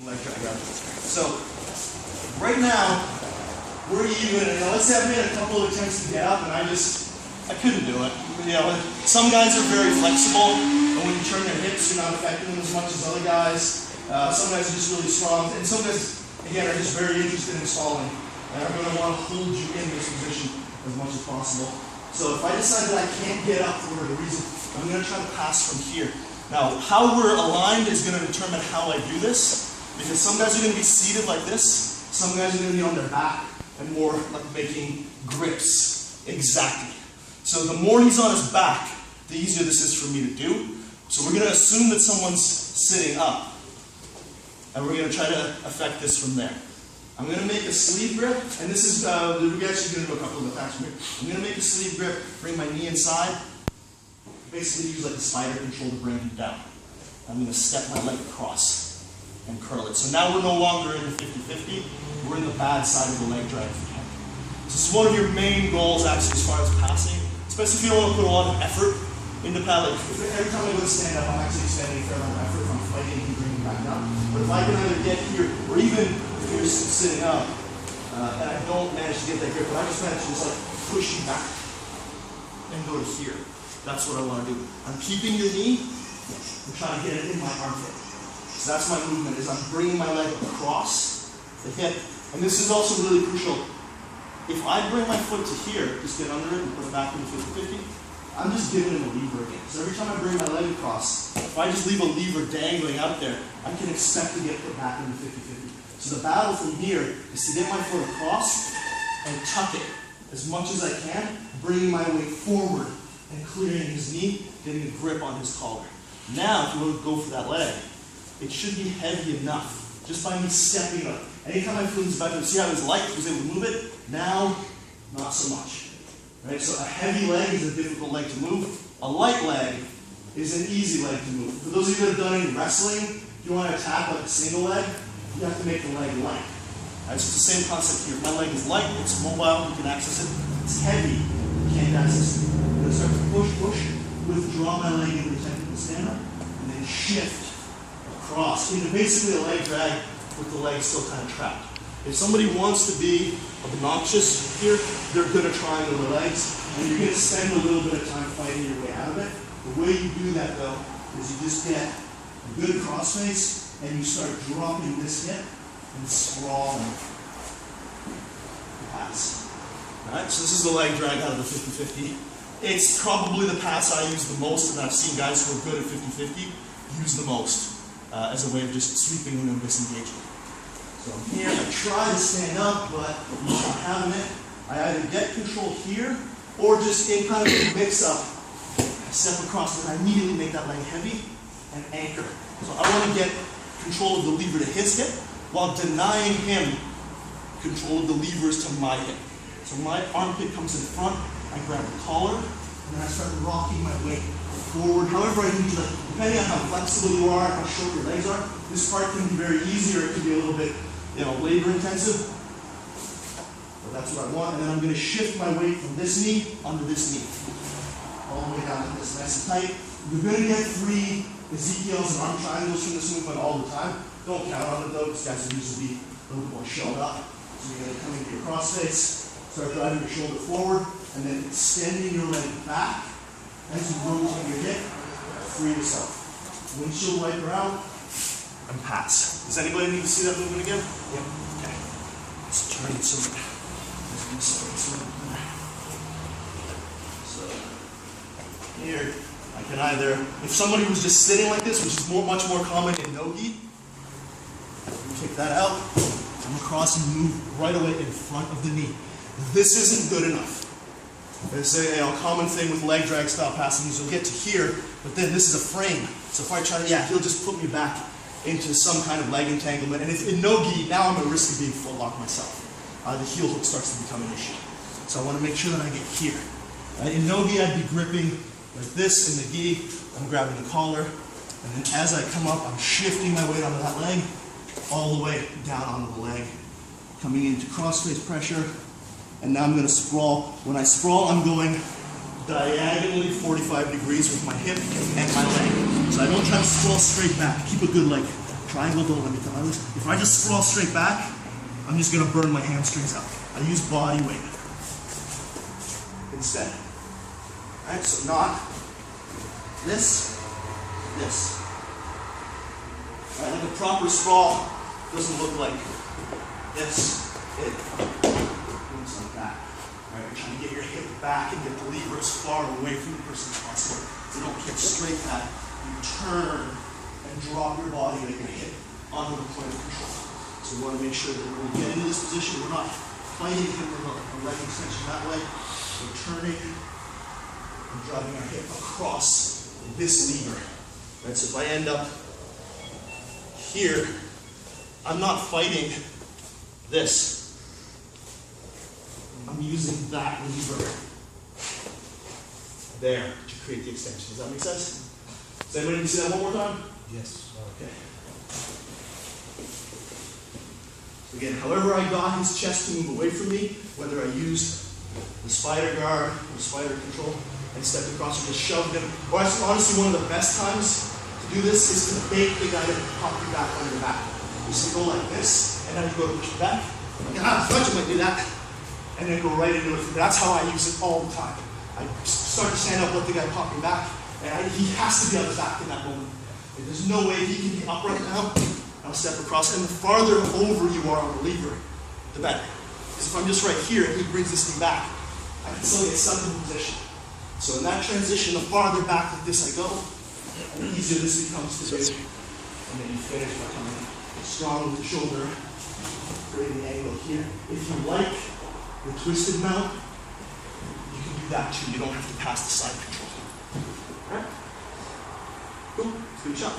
leg drag out. So right now we're even. Let's say I've made a couple of attempts to get up, and I couldn't do it. Some guys are very flexible, and when you turn their hips, you're not affecting them as much as other guys. Some guys are just really strong, and some guys, again, are just very interested in stalling, and are going to want to hold you in this position as much as possible. So if I decide that I can't get up for whatever reason, I'm going to try to pass from here. Now, how we're aligned is going to determine how I do this, because some guys are going to be seated like this, some guys are going to be on their back, and more like making grips. Exactly. So the more he's on his back, the easier this is for me to do. So we're going to assume that someone's sitting up, and we're going to try to affect this from there. I'm going to make a sleeve grip, and this is, we're actually going to do a couple of attacks from here. I'm going to make a sleeve grip, bring my knee inside, basically use like a spider control to bring him down. I'm going to step my leg across and curl it. So now we're no longer in the 50-50, we're in the bad side of the leg drag for him. So this is one of your main goals actually as far as passing, especially if you don't want to put a lot of effort into paddling. Every time I go to stand up, I'm actually expending a fair amount of effort if I'm fighting and bringing back down. But if I can either get here, or even if you're sitting up, and I don't manage to get that grip, but I just manage to just like push you back and go to here. That's what I want to do. I'm keeping your knee and trying to get it in my armpit. So that's my movement, is I'm bringing my leg across the hip. And this is also really crucial. If I bring my foot to here, just get under it and put it back in the 50-50, I'm just giving him a lever again. So every time I bring my leg across, if I just leave a lever dangling out there, I can expect to get put back in the 50-50. So the battle from here is to get my foot across and tuck it as much as I can, bringing my weight forward and clearing his knee, getting a grip on his collar. Now, if you want to go for that leg, it should be heavy enough, just by me stepping up. Anytime I feel his back, see how his light was able to move it? Now, not so much. Right? So a heavy leg is a difficult leg to move. A light leg is an easy leg to move. For those of you that have done any wrestling, if you want to attack like a single leg, you have to make the leg light. Right? So it's the same concept here. My leg is light, it's mobile, you can access it. It's heavy, you can't access it. I'm going to start to push, withdraw my leg into the technical stand-up, and then shift across into basically a leg drag with the leg still kind of trapped. If somebody wants to be obnoxious here, they're going to triangle the legs, and you're going to spend a little bit of time fighting your way out of it. The way you do that, though, is you just get a good crossface, and you start dropping this hip and sprawl and pass. Alright, so this is the leg drag out of the 50-50. It's probably the pass I use the most, and I've seen guys who are good at 50-50 use the most as a way of just sweeping and disengaging. So here, I try to stand up, but I'm not having it. I either get control here, or just in kind of a mix-up, I step across and I immediately make that leg heavy and anchor. So I want to get control of the lever to his hip, while denying him control of the levers to my hip. So my armpit comes in front, I grab the collar, and then I start rocking my weight forward. However I need to, depending on how flexible you are, how short your legs are, this part can be very easy, or it can be a little bit, labor intensive. But that's what I want. And then I'm going to shift my weight from this knee onto this knee. All the way down to this, nice and tight. You're going to get 3 Ezekiels and arm triangles from this movement all the time. Don't count on it though, because guys will usually be a little bit more shelled up. So you're going to come into your crossface, start driving your shoulder forward, and then extending your leg back as you rotate your hip, free yourself. Windshield wiper out, and pass. Does anybody need to see that movement again? Yep. Okay. Let's turn it so here, I can either, if somebody was just sitting like this, which is much more common in no-gi, take that out, come across and move right away in front of the knee. This isn't good enough. There's a common thing with leg drag style passing is you'll get to here, but then this is a frame. So if I try to, he'll just put me back into some kind of leg entanglement. And if in no-gi, now I'm at risk of being footlocked myself. The heel hook starts to become an issue. So I want to make sure that I get here. In no-gi, I'd be gripping like this. In the gi, I'm grabbing the collar. And then as I come up, I'm shifting my weight onto that leg, all the way down onto the leg. Coming into crossface pressure. And now I'm going to sprawl. When I sprawl, I'm going diagonally 45 degrees with my hip and my leg. So I don't try to sprawl straight back. Keep a good leg Triangle, don't let me tell you. If I just sprawl straight back, I'm just gonna burn my hamstrings out. I use body weight instead. All right, so not this. All right, like a proper sprawl doesn't look like this. It looks like that. All right, you're trying to get your hip back and get the lever as far away from the person as possible. So don't kick straight back. You turn and drop your body like your hip onto the point of control. So we want to make sure that when we get into this position, we're not fighting him with a leg extension that way. We're turning and driving our hip across this lever. Right, so if I end up here, I'm not fighting this. I'm using that lever there to create the extension. Does that make sense? Does anybody need to see that one more time? Yes. Okay. Again, however I got his chest to move away from me, whether I used the spider guard or spider control and stepped across or just shoved him, or honestly one of the best times to do this is to bait the guy to pop you back on your back. You see, go like this, and then you go to push back. Like, I thought you might do that. And then go right into it. That's how I use it all the time. I start to stand up, let the guy pop me back, and he has to be on his back in that moment. If there's no way he can be up right now, I'll step across, and the farther over you are on the lever, the better. Because if I'm just right here and he brings this thing back, I can still get stuck in position. So in that transition, the farther back like this I go, the easier this becomes to do. And then you finish by coming strong with the shoulder, creating the angle here. If you like the twisted mount, you can do that too. You don't have to pass the side control. All right? Cool. Let's do a shot.